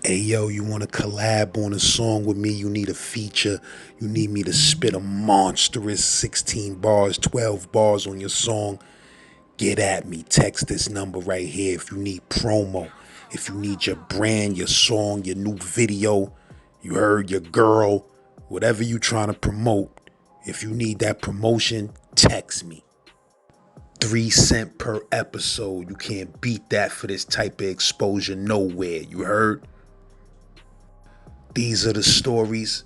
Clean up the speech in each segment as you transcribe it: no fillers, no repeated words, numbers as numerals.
Hey yo, you wanna collab on a song with me? You need a feature. You need me to spit a monstrous 16 bars, 12 bars on your song. Get at me. Text this number right here if you need promo. If you need your brand, your song, your new video, you heard your girl, whatever you trying to promote. If you need that promotion, text me. 3 cents per episode. You can't beat that for this type of exposure nowhere. You heard? These are the stories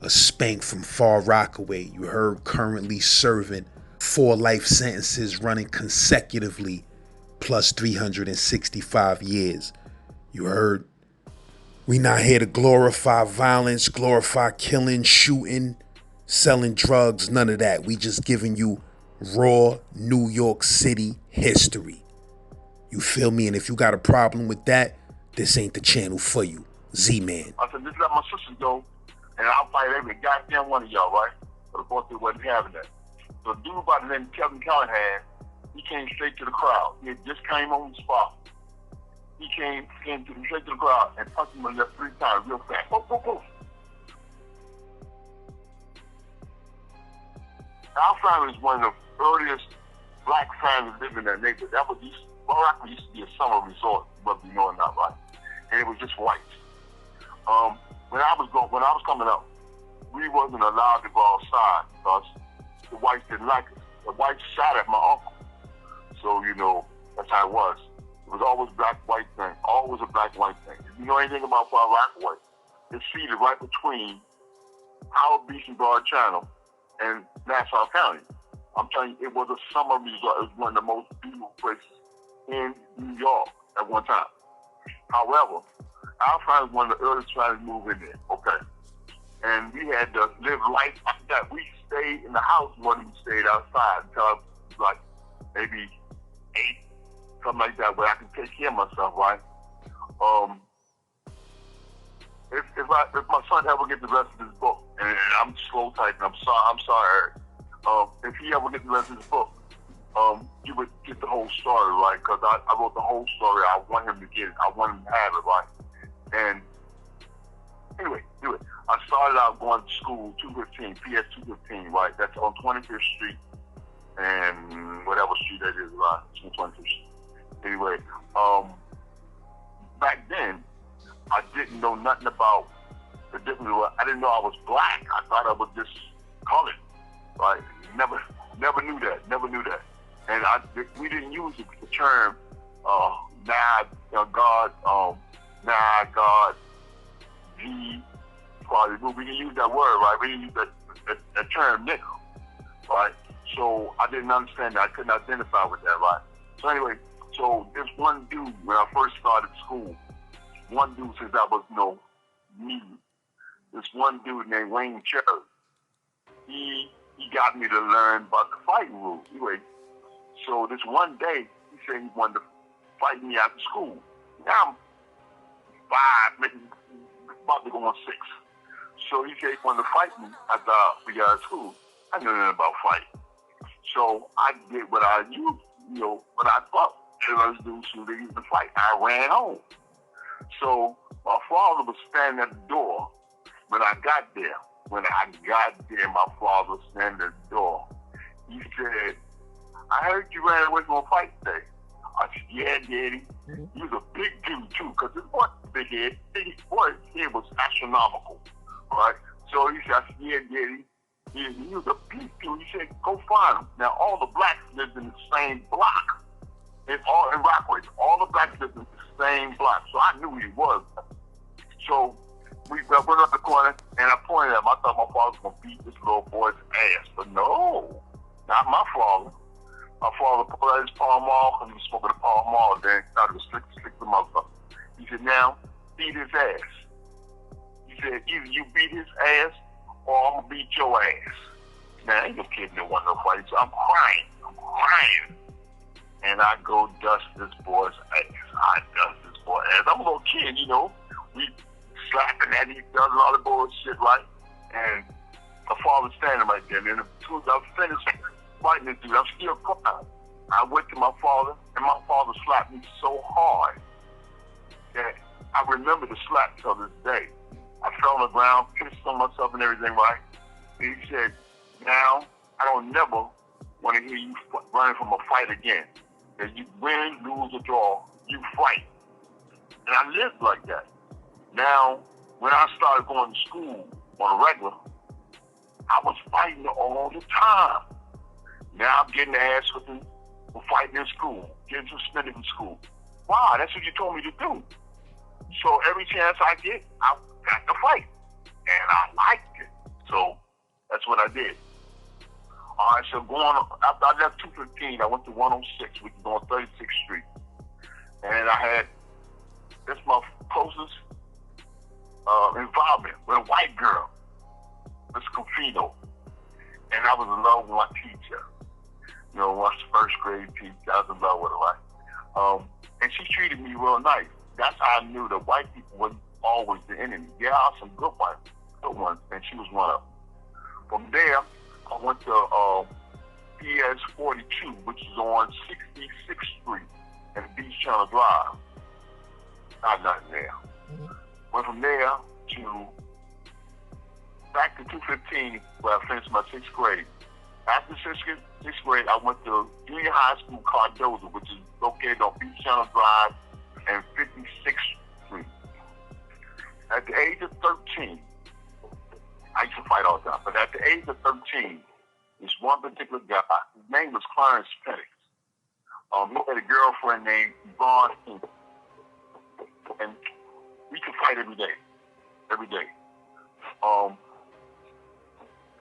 of Spank from Far Rockaway. You heard, currently serving 4 life sentences running consecutively plus 365 years. You heard? We not here to glorify violence, glorify killing, shooting, selling drugs, none of that. We just giving you raw New York City history. You feel me? And if you got a problem with that, this ain't the channel for you. Z-Man. I said, just let my sister go, and I'll fight every goddamn one of y'all, right? But of course, they wasn't having that. So a dude by the name of Kevin Callahan, he came straight to the crowd. He had just came on the spot. He came straight to the crowd and punched him in the left 3 times real fast. Boom, boom, boom. Our family was one of the earliest black families living in that neighborhood. That was Rockaway used to be a summer resort, whether you know or not, right? And it was just white. When I was coming up, we wasn't allowed to go outside because the whites didn't like us. The whites shot at my uncle. So, you know, that's how it was. It was always black-white thing, always a black-white thing. If you know anything about Far Rockaway, it's seated right between Howard Beach and Broad Channel and Nassau County. I'm telling you, it was a summer resort. It was one of the most beautiful places in New York at one time. However, our family was one of the earliest families to move in there, okay? And we had to live life like that. We stayed in the house more than we stayed outside until I was like maybe 8, something like that, where I could take care of myself, right? If my son ever gets the rest of his book, and I'm slow typing, I'm sorry, if he ever gets the rest of his book, you would get the whole story, right? Because I wrote the whole story. I want him to get it. I want him to have it, right? And anyway, I started out going to school, 215, PS 215, right? That's on 25th Street and whatever street that is, right? 25th Street. Anyway, back then, I didn't know nothing about the difference. I didn't know I was black. I thought I was just colored, right? Never knew that. And we didn't use the term, God, G, probably. We didn't use that word, right? We didn't use that term, nigga, right? So I didn't understand that. I couldn't identify with that, right? So anyway, so this one dude, when I first started school, one dude, since I was, me, this one dude named Wayne Cherry, he got me to learn about the fighting rules. Anyway, so this one day, he said he wanted to fight me after school. Now I'm 5, maybe about to go on 6. So he said he wanted to fight me after we got out of school. I knew nothing about fighting. So I did what I used, what I thought everybody do so they used to fight. I ran home. So my father was standing at the door when I got there. When I got there, my father was standing at the door. He said, I heard you ran away from a fight today. I said, yeah, Daddy. He was a big dude, too, because this boy was big head. His head was astronomical, right? So he said, I said, yeah, Daddy. He was a big dude. He said, go find him. Now, all the blacks lived in the same block. In Rockaway. All the blacks lived in the same block. So I knew who he was. So we went up the corner, and I pointed at him. I thought my father was going to beat this little boy's ass. But no, not my father. My father pulled out his Pall Mall because he was smoking a Pall Mall. Then started to slick the motherfucker. He said, now, beat his ass. He said, either you beat his ass or I'm going to beat your ass. Now, ain't no kid that want no fight. So I'm crying. And I go dust this boy's ass. I'm a little kid, We slapping at each other and all the bullshit, right? And my father's standing right there. And then as soon as I finished fighting this dude, I'm still crying. I went to my father, and my father slapped me so hard that I remember the slap till this day. I fell on the ground, pissed on myself and everything, right? And he said, now, I don't never want to hear you running from a fight again. If you win, lose, or draw, you fight. And I lived like that. Now, when I started going to school on a regular, I was fighting all the time. Now I'm getting the ass whipping for fighting in school, getting suspended from school. Wow, that's what you told me to do. So every chance I get, I got to fight. And I liked it. So that's what I did. All right, so after I left 215, I went to 106, which is on 36th Street. And that's my closest involvement with a white girl, Miss Confino. And I was in love with my teacher. You know, my first grade teacher, I was in love with her, right? And she treated me real nice. That's how I knew that white people wasn't always the enemy. There are some good ones, and she was one of them. From there, I went to PS 42, which is on 66th Street and Beach Channel Drive. Not nothing there. Went from there to back to 215, where I finished my 6th grade. After 6th grade, I went to junior high school Cardozo, which is located on Beach Channel Drive and 56th Street. At the age of 13, I used to fight all the time, but at the age of 13, this one particular guy, his name was Clarence Penix. He had a girlfriend named Yvonne, and we could fight every day. Every day.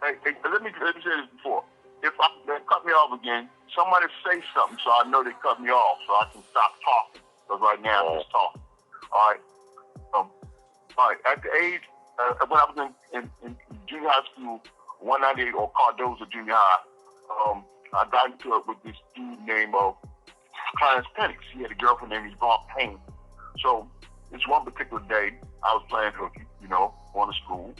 Let me say this before. If they cut me off again, somebody say something so I know they cut me off so I can stop talking. Because right now I'm just talking. All right. All right. At the age, when I was in junior high school, 198 or Cardozo Junior High, I got into it with this dude named Clarence Penix. He had a girlfriend named Yvonne Payne. So this one particular day, I was playing hooky, you know, going to school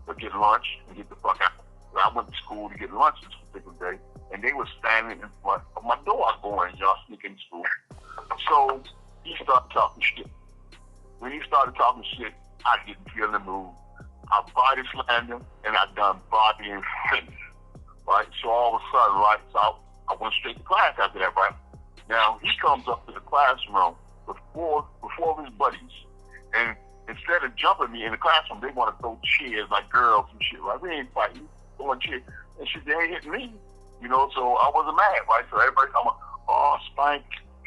to get lunch and get the fuck out. So I went to school to get lunch this particular day, and they were standing in front of my door going, y'all sneaking to school. So he started talking shit. When he started talking shit, I didn't feel the mood. I body slammed him, and I done body and finish. Right? So all of a sudden, right, so I went straight to class after that, right? Now, he comes up to the classroom with four of his buddies, and instead of jumping me in the classroom, they want to throw chairs like girls and shit, right? We ain't fighting, throwing chairs, and shit, they ain't hitting me, you know, so I wasn't mad, right? So everybody talking about, oh, Spank,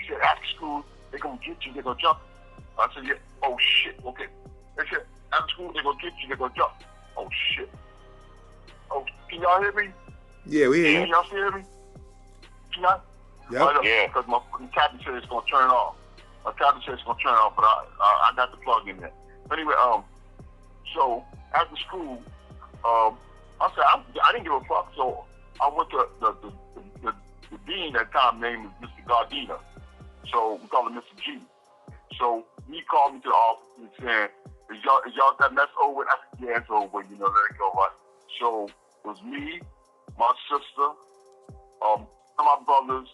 shit, after school, they gonna get you, they gonna jump. I said, yeah, oh shit, okay. They said, after school, they gonna get you, they gonna jump. Oh shit. Oh, can y'all hear me? Yeah, we hear you. Can y'all still hear me? Can y'all? Yep. Yeah. Because my tablet said it's gonna turn off. My tablet said it's gonna turn off, but I got the plug in there. But anyway, so after school, I said I didn't give a fuck, so I went to the dean at the time, named Mr. Gardena. So we call him Mr. G. So he called me to the office and said, is y'all that mess over? I said, yeah, it's over, you know, let it go, right? So it was me, my sister, my brothers,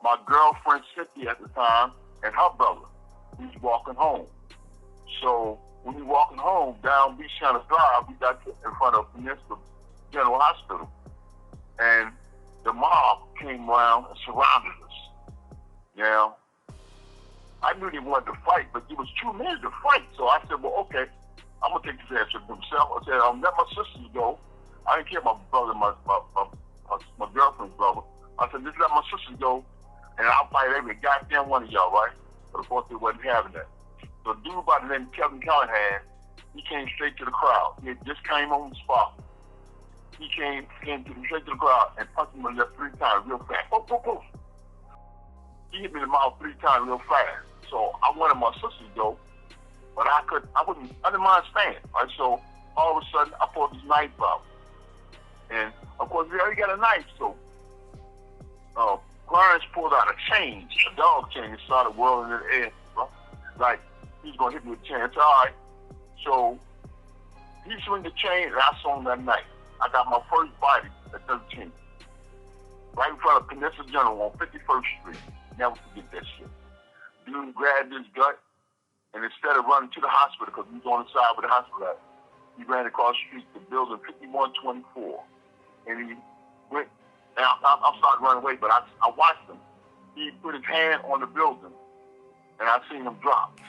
my girlfriend Cynthia at the time, and her brother. We was walking home. So when we walking home down Beach Channel Drive, we got in front of Peninsula General Hospital. And the mob came around and surrounded us. Now, I knew they wanted to fight, but there was 2 men to fight. So I said, well, okay, I'm going to take this answer for himself. I said, let my sisters go. I didn't care about my brother, my girlfriend's brother. I said, just let my sisters go, and I'll fight every goddamn one of y'all, right? But of course, they wasn't having that. So a dude by the name of Kevin Callahan, he came straight to the crowd. He had just came on the spot. He came straight to the crowd and punched him in the left 3 times real fast. Poof, poof, poof. He hit me in the mouth 3 times real fast. So I wanted my sisters to go, but I didn't mind staying, right? So all of a sudden, I pulled this knife out. And of course, we already got a knife, so Clarence pulled out a chain, a dog chain, and started whirling in the air, bro. Like, he's gonna hit me with a chain. I said, all right. So he swung the chain, and I swung that knife. I got my first body at 13, right in front of Peninsula General on 51st Street. Never forget that shit. Dude grabbed his gut And instead of running to the hospital, because he was on the side where the hospital at, he ran across the street to building 5124. And he went, and I started running away, but I watched him. He put his hand on the building, and I seen him drop.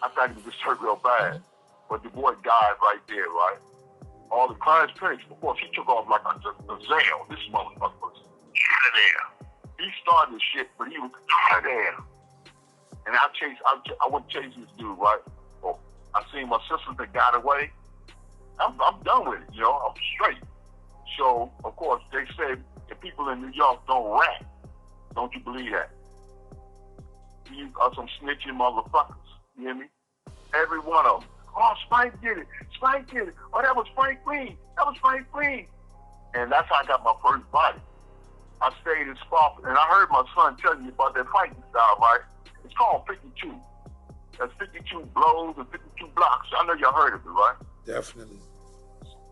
I thought he was just hurt real bad. But the boy died right there, right? All the clients finished. Of course, he took off like a gazelle. This motherfucker was out of there. He started the shit, but he was out of there. And I went chasing this dude, right? Well, I seen my sister that got away. I'm done with it, you know, I'm straight. So, of course, they said the people in New York don't rat. Don't you believe that? You are some snitching motherfuckers. You hear me? Every one of them. Oh, Spank did it. Spank did it. Oh, that was Frank Green. That was Frank Green. And that's how I got my first body. I stayed in Spark, and I heard my son tell you about that fighting style, right? It's called 52. That's 52 blows and 52 blocks. I know y'all heard of it, right? Definitely.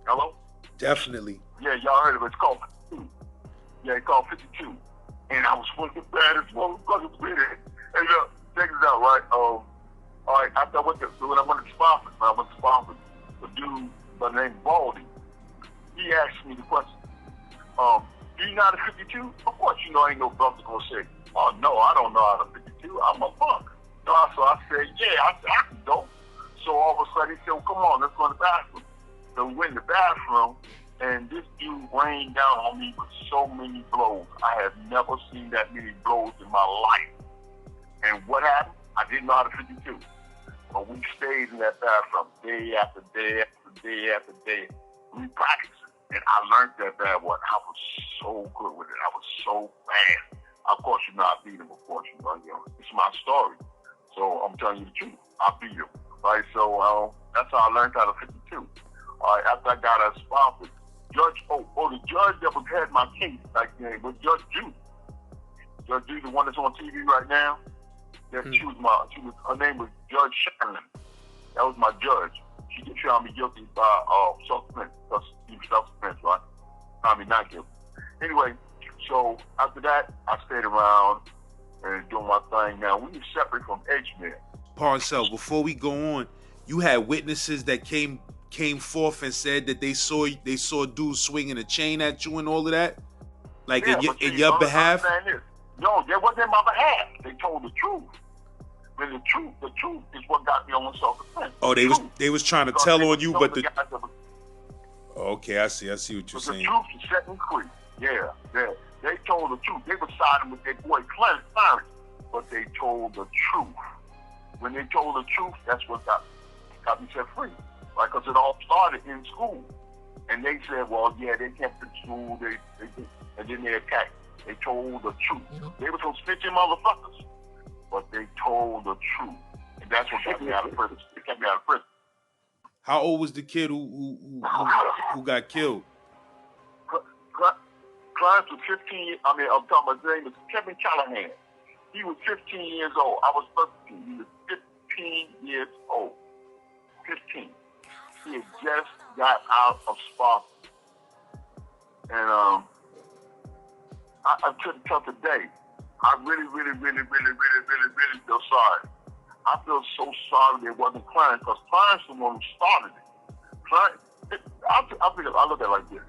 Hello? Definitely. Yeah, y'all heard of it. It's called 52. Yeah, it's called 52. And I was fucking bad as motherfuckers with it. Hey, look, check this out, right? All right, after when I went to Spofford, the dude by the name of Baldy, he asked me the question, do you know how to 52? Of course, you know, ain't no brother gonna say, oh, no, I don't know how to 52. I'm a punk. So I said, yeah, I can go. So all of a sudden, he said, well, come on, let's go to the bathroom. So we went in the bathroom, and this dude rained down on me with so many blows. I have never seen that many blows in my life. And what happened? I didn't know how to 52. But we stayed in that bathroom day after day after day after day. We practiced it. And I learned that bad one. I was so good with it. I was so fast. Of course, you know, I beat him, of course. You know, it's my story. So I'm telling you the truth. I beat him. Right? So that's how I learned how to 52. All right, after I got out of Spark, the judge that had my case back then was Judge Judy. Judge Judy, the one that's on TV right now. That her name was Judge Shannon. That was my judge. She just found me guilty by self-defense, because he was self-defense, right? Found me not guilty. Anyway, so after that, I stayed around and doing my thing. Now, we were separate from Edgemere. Parcell, before we go on, you had witnesses that came forth and said that they saw dudes swinging a chain at you and all of that? Like, yeah, in your behalf? No, that wasn't in my behalf. They told the truth. But the truth is what got me on self-defense. Oh, they was trying to tell on you, but okay, I see what you're saying. The truth is setting free. Yeah. They told the truth. They were siding with their boy Clarence, but they told the truth. When they told the truth, that's what got me set free. Right? Because it all started in school. And they said, well, yeah, they kept the school, and then they attacked. They told the truth. They were some snitching motherfuckers. But they told the truth. And that's what kept me out of prison. It kept me out of prison. How old was the kid who got killed? Clarence was 15 years, I'm talking about his name is Kevin Callahan. He was 15 years old. I was 13. He was 15 years old. 15. He had just got out of Spark. And until today, I really feel sorry. I feel so sorry that it wasn't Clarence, because Clarence was the one who started it. I look at it like this.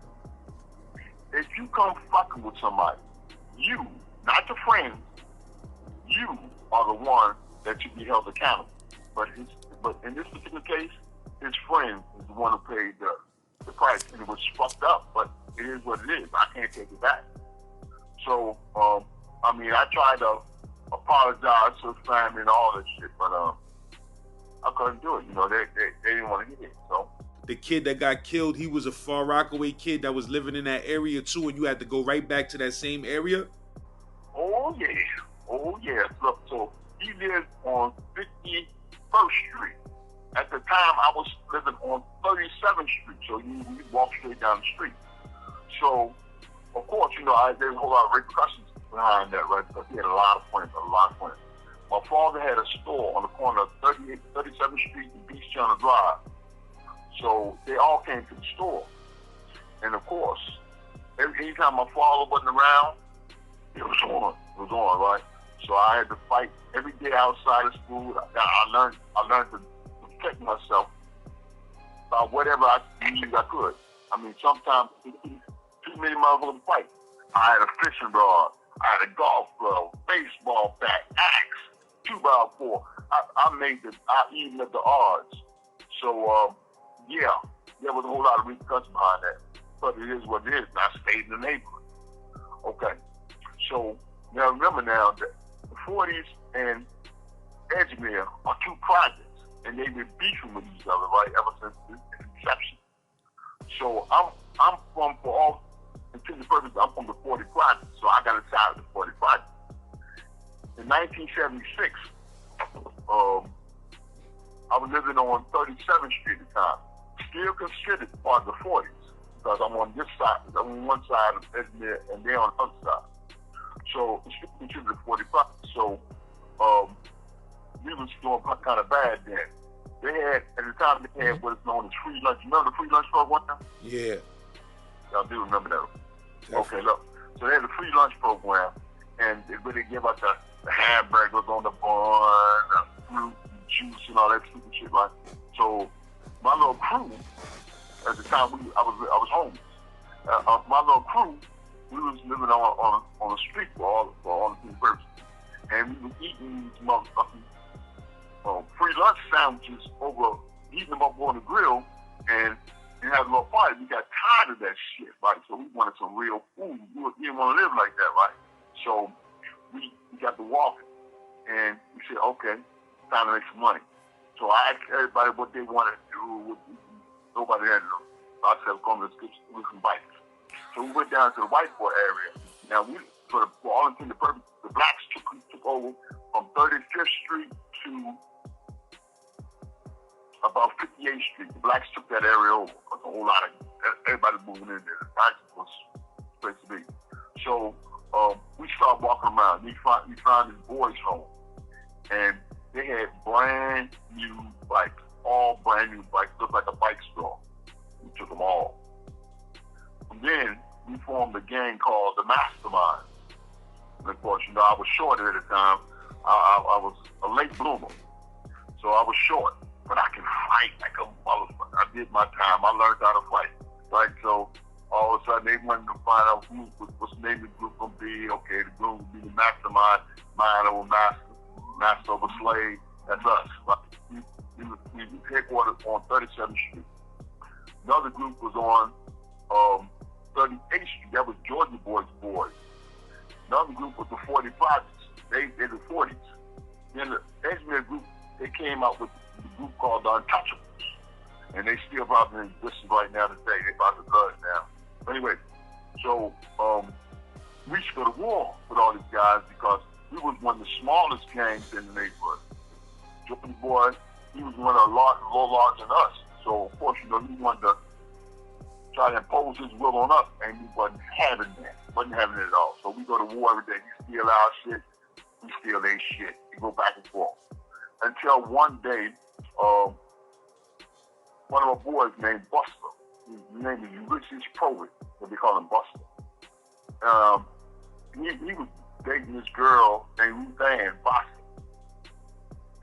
If you come fucking with somebody, you, not your friends, you are the one that should be held accountable. But in this particular case, his friend is the one who paid the price, and it was fucked up, but it is what it is. I can't take it back. So, I tried to apologize to his family and all that shit, but I couldn't do it. You know, they didn't want to hear it. So the kid that got killed, he was a far Rockaway kid that was living in that area too, and you had to go right back to that same area? Oh yeah. Look, so he lived on 51st Street. At the time, I was living on 37th Street, so you walk straight down the street. So, of course, you know, there's a whole lot of repercussions behind that, right? Because he had a lot of friends. My father had a store on the corner of 37th Street and Beach Channel Drive. So they all came to the store. And of course, anytime my father wasn't around, it was on, right? So I had to fight every day outside of school. I learned to protect myself by whatever I used I could. I mean, sometimes too many motherfuckers fight. I had a fishing rod, I had a golf glove, baseball bat, axe, 2x4. I evened the odds. So yeah, there was a whole lot of repercussions behind that. But it is what it is. And I stayed in the neighborhood. Okay. So now remember now that the 40s and Edgemere are two projects, and they've been beefing with each other, right, ever since its inception. So I'm from, for all intents and purposes, I'm from the 40 project, so I got a side of the 40 project. In 1976, I was living on 37th Street at the time, still considered part of the 40s, because I'm on this side, I'm on one side of Edgemere, and they're on the other side. So it's still considered the 40 project. So we was doing kind of bad then. They had, at the time, they had what is known as free lunch. You remember the free lunch program? Yeah. Y'all do remember that. Definitely. Okay, look. So they had a free lunch program, and they really give us the hamburgers on the bun, the fruit, and juice, and all that stupid shit, right? So my little crew, at the time, I was homeless. My little crew, we was living on the street for all the purposes. And we was eating these motherfucking free lunch sandwiches heating them up on the grill, and had a little party. We got tired of that shit, right? So we wanted some real food. We didn't want to live like that, right? So we got to walking, and we said, okay, time to make some money. So I asked everybody what they wanted to do. Nobody had no. I said, come, let's get some bikes. So we went down to the whiteboard area. Now, for all intents and purposes, the blacks took over from 35th Street to about 58th Street. The blacks took that area over. A whole lot of everybody moving in there. The blacks was the place to be. So we started walking around. We found this boys' home, and they had brand new bikes, all brand new bikes, looked like a bike store. We took them all. And then we formed a gang called the Mastermind. And of course, I was short at the time. I was a late bloomer, so I was short. But I can fight like a motherfucker. I did my time. I learned how to fight, right? So all of a sudden they wanted to find out what's the name of the group gonna be. Okay, the group would be the Mastermind, mind over master over slave. That's us. Right? We headquartered on 37th Street. Another group was on 38th Street. That was Georgia Boys. Another group was the 40 Projects. They're the 40s. Then the Edgemere group, they came out with the group called the Untouchables. And they still probably in existence right now today. They about to blood now. But anyway, so we used to go to war with all these guys because we was one of the smallest gangs in the neighborhood. Georgia Boy, he was one of the little larger than us. So of course, he wanted to try to impose his will on us, and he wasn't having that. Wasn't having it at all. So we go to war every day. He steal our shit, we steal their shit. We go back and forth. Until one day, one of our boys named Buster, his name is Ulysses Provett, but they call him Buster. He was dating this girl named Ruth Ann Buster.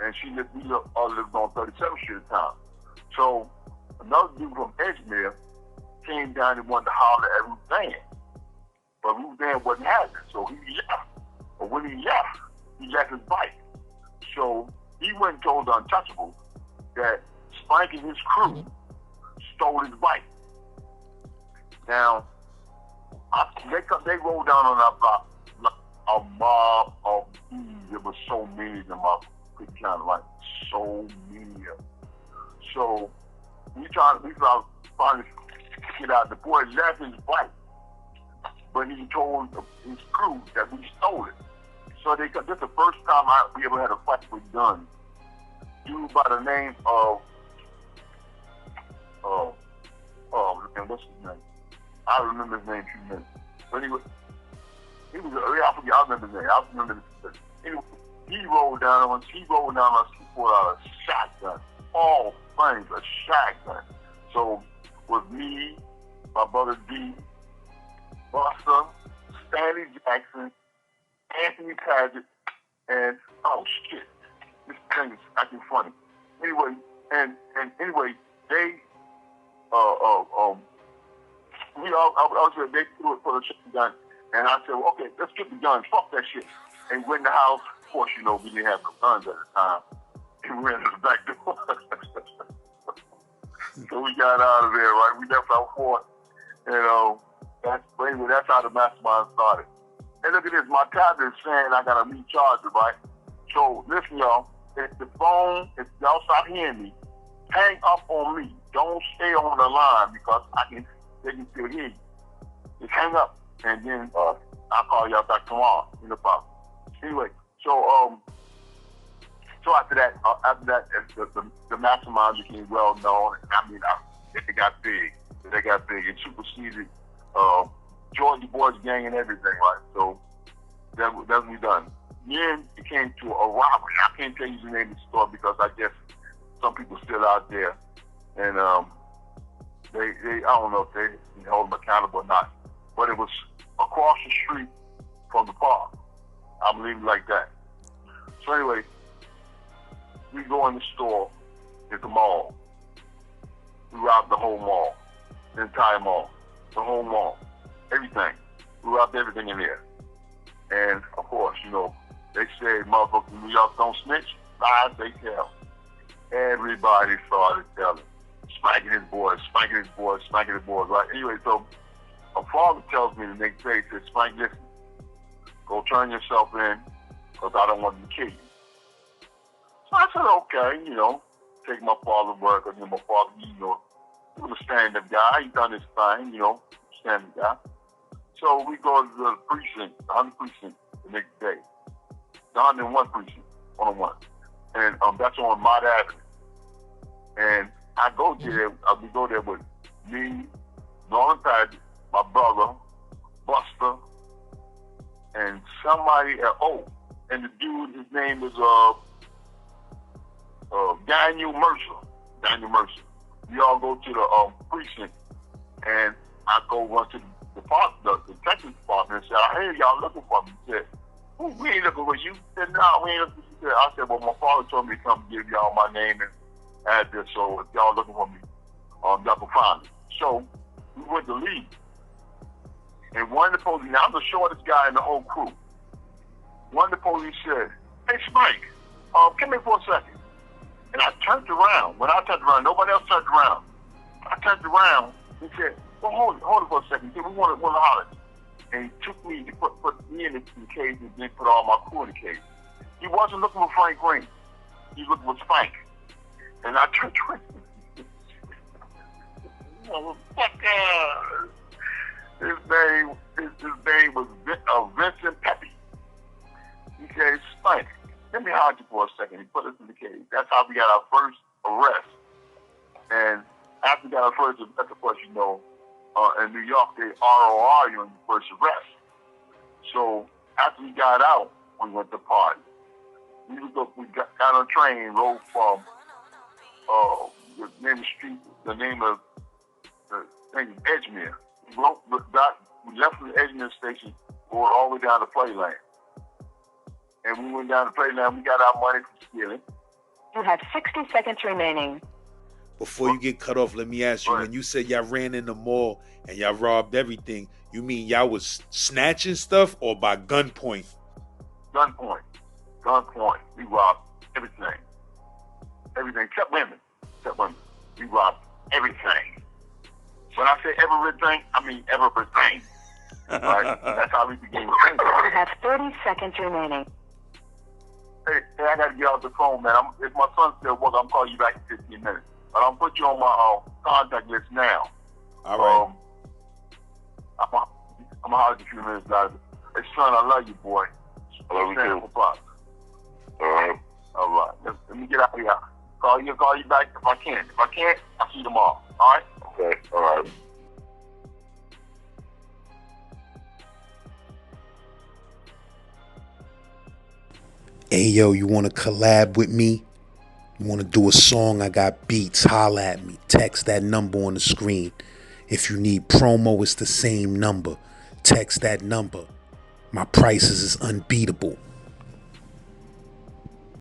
And we all lived on 37th Street at the time. So another dude from Edgemere came down and wanted to holler at Ruth Ann. But Ruth Ann wasn't having it, so he left. But when he left his bike. So he went and told the Untouchables that Spank and his crew stole his bike. Now, they rolled down on our block, a mob of thieves. There was so many of them up. Couldn't count, like so many of them. So we tried finally to get out. The boy left his bike, but he told his crew that we stole it. So this is the first time we ever had a fight with guns. Dude by the name of man, what's his name? I remember his name in 2 minutes. But he was I remember his name. I remember his name. Anyway, he rolled down on us. He pulled out a shotgun. All flames, a shotgun. So with me, my brother D, Buster, Stanley Jackson, Anthony Paget, And oh shit, this thing is acting funny. Anyway, and anyway, they I was there, they threw it for the gun, and I said, well, okay, let's get the guns. Fuck that shit. And we went in the house. Of course, you know, we didn't have no guns at the time. And we went to the back door. So we got out of there, right? We left our fort. And that's how the mastermind started. And look at this, my tablet is saying I got a new charger, right? So listen, y'all, if y'all stop hearing me, hang up on me. Don't stay on the line because they can still hear you. Just hang up, and then I'll call y'all back tomorrow. No problem. Anyway, so after that, the mastermind became well known. I mean, they got big. They got big and superseded Georgia Boys gang and everything, right? So that's what we done. Then it came to a robbery. I can't tell you the name of the store because I guess some people still out there, and they I don't know if they hold them accountable or not, but it was across the street from the park. I believe it like that. So anyway, we go in the store at the mall. We robbed the whole mall, the entire mall, the whole mall, everything. We robbed everything in there. And of course, you know, they say motherfuckers in New York don't snitch. Lies they tell. Everybody started telling. Spanking his boys, right? Anyway, so my father tells me the next day, he says, Spank, listen, go turn yourself in because I don't want them to kill you. So I said, okay, you know, take my father's word because my father, you know, he was a stand-up guy. He done his thing, you know, stand-up guy. So we go to the precinct, the 100 precinct the next day. The 101 precinct, 101. And that's on Mott Avenue. And I go there, we go there with me, Norman Padgett, my brother, Buster, and somebody else. And the dude, his name is Daniel Mercer. We all go to the precinct, and I go run to the detective department and said, I hear y'all looking for me. He said, we ain't looking for you. He said, no, we ain't looking for you. I said, well, my father told me to come give y'all my name and address, so if y'all looking for me, y'all can find me. So we went to leave. And one of the police, now I'm the shortest guy in the whole crew. One of the police said, hey, Spank, come here for a second. And I turned around. When I turned around, nobody else turned around. I turned around and said, well, hold it for a second. We want to holler. And he took me to put me in the cage and then put all my crew in the cage. He wasn't looking for Frank Green. He was looking for Spank. And I turned around. His name was Vincent Pepe. He said, Spank, let me hold you for a second. He put us in the cage. That's how we got our first arrest. And after we got our first arrest, of course, you know, in New York, they ROR you on your first arrest. So after we got out, we went to party. We got on a train, rode from the name of Edgemere. We left from the Edgemere station, going all the way down to Playland. And we went down to Playland, we got our money from stealing. You have 60 seconds remaining. Before you get cut off, let me ask you, when you said y'all ran in the mall and y'all robbed everything, you mean y'all was snatching stuff or by gunpoint? Gunpoint. We robbed everything. Everything, except women. We robbed everything. When I say everything, I mean everything. Right? That's how we began. You have 30 seconds remaining. Hey, I gotta get off the phone, man. If my son still works, I'm calling you back in 15 minutes. But I'm put you on my contact list now. All right. I'm gonna holler at you in a few minutes, guys. Hey, son, I love you, boy. I love you too. All right. Let me get out of here. Call you back if I can. If I can't, I'll see you tomorrow. All right? Okay. All right. Hey, yo, you want to collab with me? You want to do a song? I got beats. Holla at me. Text that number on the screen. If you need promo, it's the same number. Text that number. My prices is unbeatable.